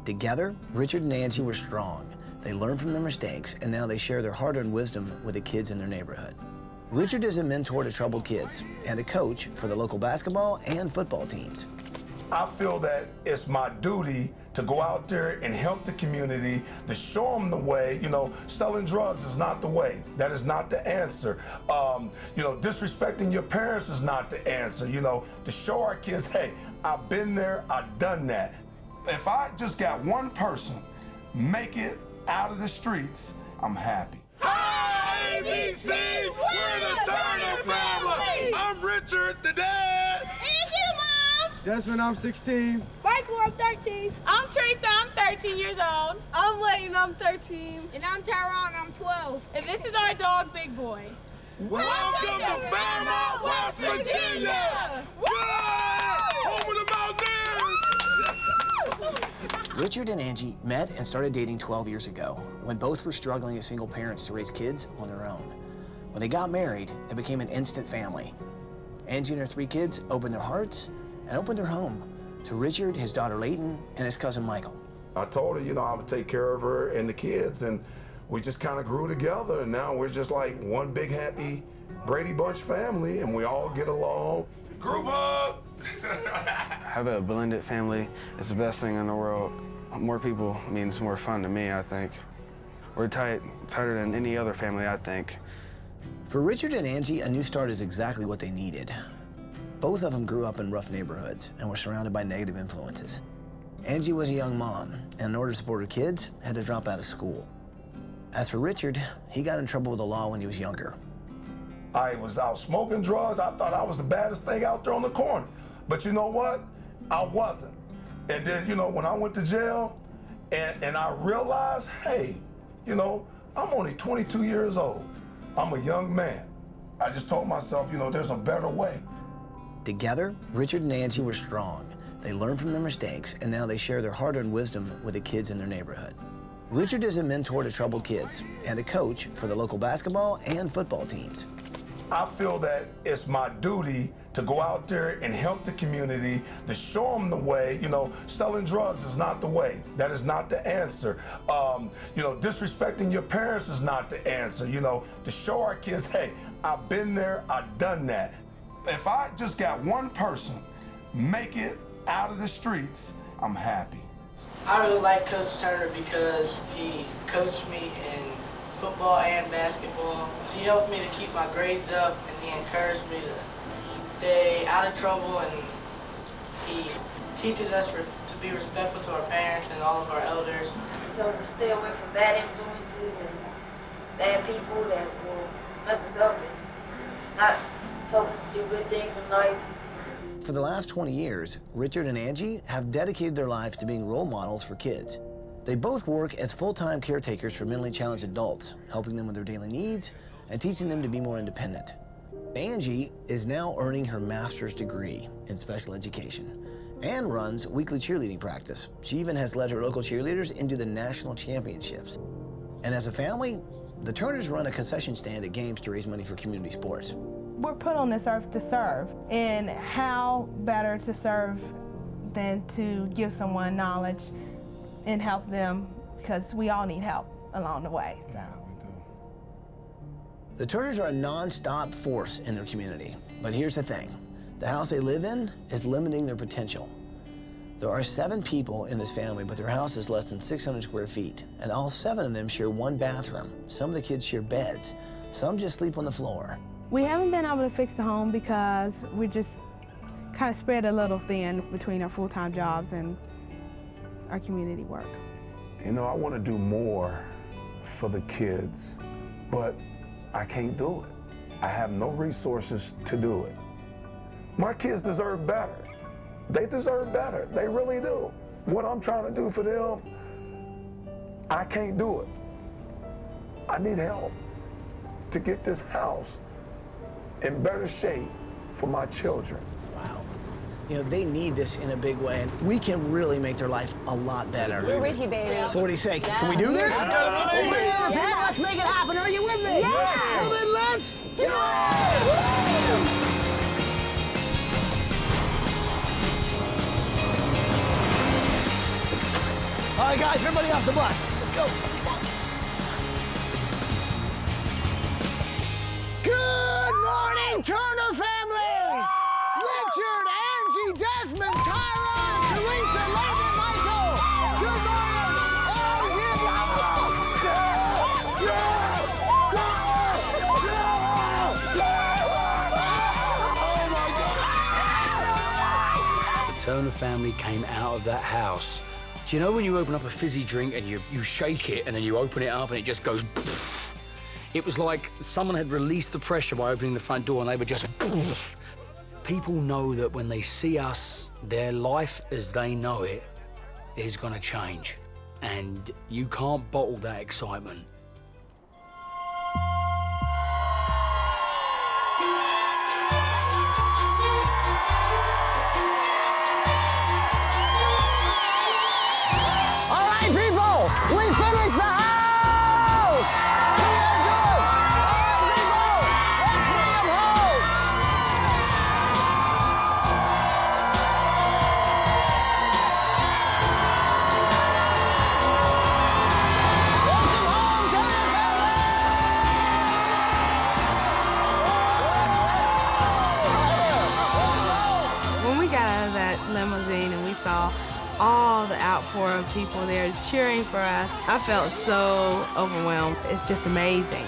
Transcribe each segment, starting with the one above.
Together, Richard and Angie were strong. They learned from their mistakes, and now they share their hard-earned wisdom with the kids in their neighborhood. Richard is a mentor to troubled kids and a coach for the local basketball and football teams. I feel that it's my duty to go out there and help the community, to show them the way. Selling drugs is not the way. That is not the answer. Disrespecting your parents is not the answer. To show our kids, hey, I've been there, I've done that. If I just got one person make it out of the streets, I'm happy. Hi, ABC, we're the Turner family. I'm Richard, the dad. Angie, Mom. Desmond, I'm 16. Michael, I'm 13. I'm Teresa, I'm 13 years old. I'm Layton, I'm 13. And I'm Tyrone, I'm 12. And this is our dog, Big Boy. Welcome to Fairmont, West Virginia. Home of the Mountaineers. Richard and Angie met and started dating 12 years ago when both were struggling as single parents to raise kids on their own. When they got married, it became an instant family. Angie and her 3 kids opened their hearts and opened their home to Richard, his daughter Layton, and his cousin Michael. I told her, I would take care of her and the kids, and we just kind of grew together, and now we're just like one big happy Brady Bunch family, and we all get along. Group hug. Have a blended family is the best thing in the world. More people means more fun to me, I think. We're tighter than any other family, I think. For Richard and Angie, a new start is exactly what they needed. Both of them grew up in rough neighborhoods and were surrounded by negative influences. Angie was a young mom, and in order to support her kids, had to drop out of school. As for Richard, he got in trouble with the law when he was younger. I was out smoking drugs. I thought I was the baddest thing out there on the corner. But you know what? I wasn't. And then, when I went to jail and I realized, hey, I'm only 22 years old. I'm a young man. I just told myself, there's a better way. Together, Richard and Angie were strong. They learned from their mistakes, and now they share their hard-earned wisdom with the kids in their neighborhood. Richard is a mentor to troubled kids and a coach for the local basketball and football teams. I feel that it's my duty to go out there and help the community, to show them the way. Selling drugs is not the way. That is not the answer. Disrespecting your parents is not the answer. To show our kids, hey, I've been there, I've done that. If I just got one person make it out of the streets, I'm happy. I really like Coach Turner because he coached me in football and basketball. He helped me to keep my grades up, and he encouraged me to stay out of trouble, and he teaches us to be respectful to our parents and all of our elders. He tells us to stay away from bad influences and bad people that will mess us up and not help us to do good things in life. For the last 20 years, Richard and Angie have dedicated their lives to being role models for kids. They both work as full-time caretakers for mentally challenged adults, helping them with their daily needs and teaching them to be more independent. Angie is now earning her master's degree in special education and runs weekly cheerleading practice. She even has led her local cheerleaders into the national championships. And as a family, the Turners run a concession stand at games to raise money for community sports. We're put on this earth to serve, and how better to serve than to give someone knowledge and help them, because we all need help along the way. So. Yeah, we do. The Turners are a non-stop force in their community. But here's the thing. The house they live in is limiting their potential. There are 7 people in this family, but their house is less than 600 square feet, and all 7 of them share one bathroom. Some of the kids share beds. Some just sleep on the floor. We haven't been able to fix the home because we just kind of spread a little thin between our full-time jobs and our community work. I want to do more for the kids, but I can't do it. I have no resources to do it. My kids deserve better. They deserve better. They really do. What I'm trying to do for them, I can't do it. I need help to get this house in better shape for my children. Wow. They need this in a big way, and we can really make their life a lot better. We're with you, baby. So what do you say? Can we do this? Yeah. Let's make it happen. Are you with me? Yeah. Well, then let's do it! All right, guys, everybody off the bus. Let's go. Good morning, Turner family! Richard, Angie, Desmond, Tyra, Teresa, Laban, Michael. Good morning. Oh, yeah! The Turner family came out of that house. Do you know when you open up a fizzy drink and you shake it and then you open it up and it just goes poof? It was like someone had released the pressure by opening the front door and they were just poof. People know that when they see us, their life as they know it is gonna change. And you can't bottle that excitement. We finished the house! We are good! All right, people, let's bring them home! Welcome home, Turner family! When we got out of that limousine and we saw all the outpour of people there cheering for us, I felt so overwhelmed. It's just amazing.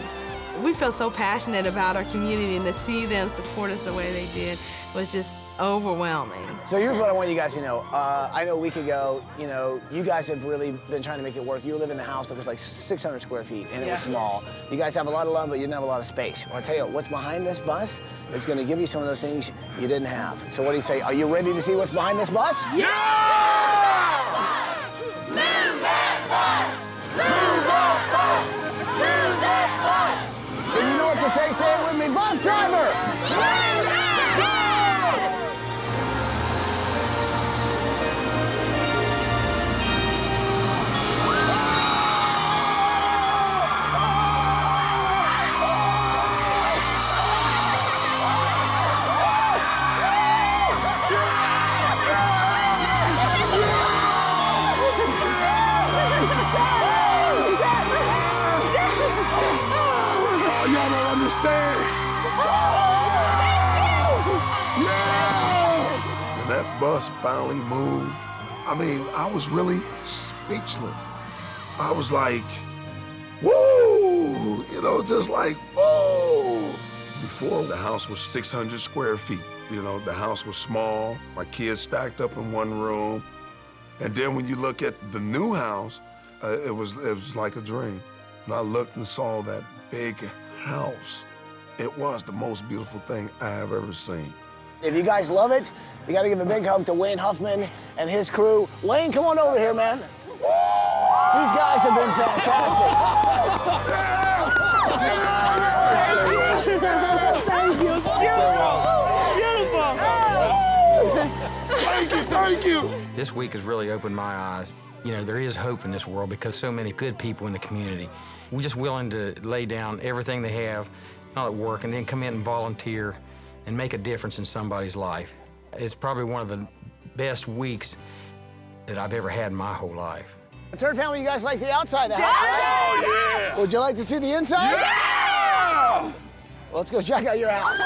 We feel so passionate about our community, and to see them support us the way they did was just overwhelming. So here's what I want you guys to know. I know a week ago, you guys have really been trying to make it work. You live in a house that was like 600 square feet, and it was small. You guys have a lot of love, but you didn't have a lot of space. Well, I tell you, what's behind this bus is going to give you some of those things you didn't have. So what do you say? Are you ready to see what's behind this bus? Yeah! Move that bus! Move that bus! Move that bus! Then you know what to say. Say it with me. Bus driver! Move that bus! Y'all don't understand. Yeah! When that bus finally moved, I mean, I was really speechless. I was like, whoa! Just like, whoa! Before, the house was 600 square feet. The house was small. My kids stacked up in one room. And then when you look at the new house, it was like a dream. And I looked and saw that big house. It was the most beautiful thing I have ever seen. If you guys love it, you got to give a big hug to Wayne Huffman and his crew. Wayne, come on over here, man. These guys have been fantastic. Thank you. Beautiful. Thank you. This week has really opened my eyes. There is hope in this world because so many good people in the community. We're just willing to lay down everything they have, not at work, and then come in and volunteer and make a difference in somebody's life. It's probably one of the best weeks that I've ever had in my whole life. Turner family, you guys like the outside of the house, right? Oh, yeah! Would you like to see the inside? Yeah! Let's go check out your house.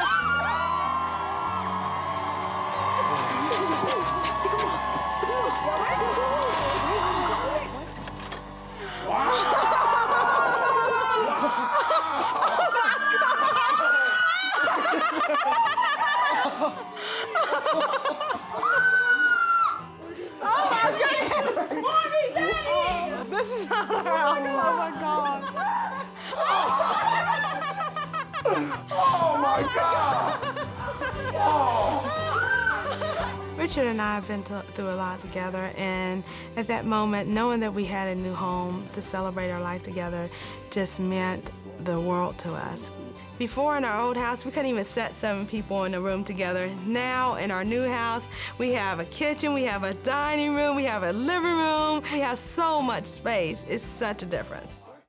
Richard and I have been through a lot together, and at that moment, knowing that we had a new home to celebrate our life together just meant the world to us. Before, in our old house, we couldn't even set 7 people in a room together. Now, in our new house, we have a kitchen, we have a dining room, we have a living room, we have so much space. It's such a difference.